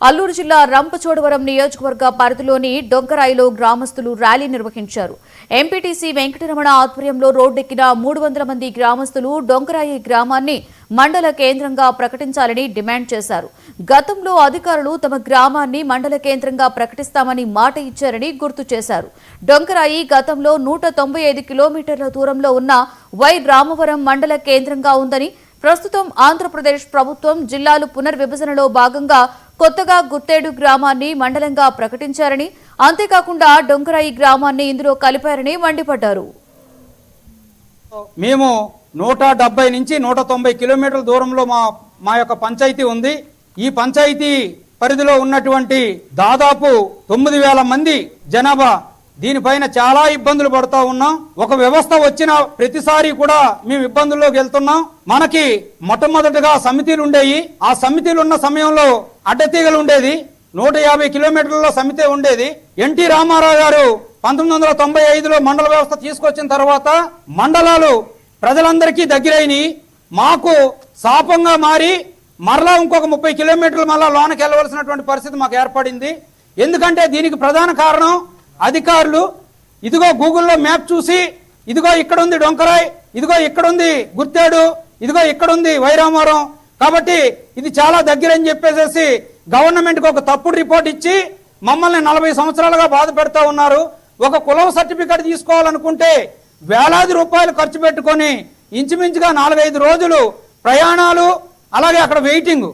అల్లూరు జిల్లా రంపచోడవరం నియోజకవర్గ పరిధిలోని డొంకరాయిలో గ్రామస్తులు ర్యాలీ నిర్వహించారు. ఎంపీటీసీ వెంకటరమణ ఆధ్వర్యంలో రోడ్డెక్కిన 300 మంది గ్రామస్తులు డొంకరాయి గ్రామాన్ని మండల కేంద్రంగా ప్రకటించాలని డిమాండ్ చేశారు. గతంలో అధికారులు తమ గ్రామాన్ని మండల కేంద్రంగా ప్రకటిస్తామని మాట ఇచ్చారని గుర్తు చేశారు. డొంకరాయి గతంలో 195 కిలోమీటర్ల దూరంలో ఉన్న వై రామవరం మండల కేంద్రంగా ఉందని, ప్రస్తుతం ఆంధ్రప్రదేశ్ ప్రభుత్వం జిల్లాలు పునర్విభజనలో భాగంగా కొత్తగా గుత్తేడు గ్రామాన్ని మండలంగా ప్రకటించారని, అంతేకాకుండా డొంకరాయి గ్రామాన్ని ఇందులో కలిపారని మండిపడ్డారు. మేము 170 నుంచి 190 కిలోమీటర్ల దూరంలో మా యొక్క పంచాయతీ ఉంది. ఈ పంచాయతీ పరిధిలో ఉన్నటువంటి దాదాపు 9,000 మంది జనాభా, దీనిపైన చాలా ఇబ్బందులు పడుతూ ఉన్నాం. ఒక వ్యవస్థ వచ్చిన ప్రతిసారి కూడా మేము ఇబ్బందుల్లోకి వెళ్తున్నాం. మనకి మొట్టమొదటిగా సమితిలు ఉండేవి. ఆ సమితిలు ఉన్న సమయంలో అడ్డతీగలు ఉండేది. 150 కిలోమీటర్లలో సమితి ఉండేది. ఎన్టీ రామారావు గారు 1995లో మండల వ్యవస్థ తీసుకొచ్చిన తర్వాత మండలాలు ప్రజలందరికీ దగ్గరైనవి. మాకు శాపంగా మారి మరలా ఇంకొక 30 కిలోమీటర్లు మళ్ళా లోనకి వెళ్ళవలసినటువంటి పరిస్థితి మాకు ఏర్పడింది. ఎందుకంటే దీనికి ప్రధాన కారణం అధికారులు ఇదిగో గూగుల్లో మ్యాప్ చూసి ఇదిగో ఇక్కడ ఉంది డొంకరాయ్, ఇదిగో ఇక్కడ ఉంది గుర్తేడు, ఇదిగో ఇక్కడ ఉంది వైరామవరం, కాబట్టి ఇది చాలా దగ్గర అని చెప్పేసి గవర్నమెంట్కి ఒక తప్పుడు రిపోర్ట్ ఇచ్చి మమ్మల్ని 40 సంవత్సరాలుగా బాధ పెడతా ఉన్నారు. ఒక కులం సర్టిఫికేట్ తీసుకోవాలనుకుంటే వేలాది రూపాయలు ఖర్చు పెట్టుకొని ఇంచుమించుగా 4-5 రోజులు ప్రయాణాలు, అలాగే అక్కడ వెయిటింగ్.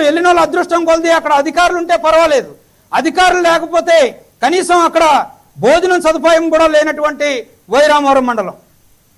వెళ్ళిన వాళ్ళ అదృష్టం కొలిది అక్కడ అధికారులు ఉంటే పర్వాలేదు, అధికారులు లేకపోతే కనీసం అక్కడ భోజనం సదుపాయం కూడా లేనటువంటి వైరామవరం మండలం.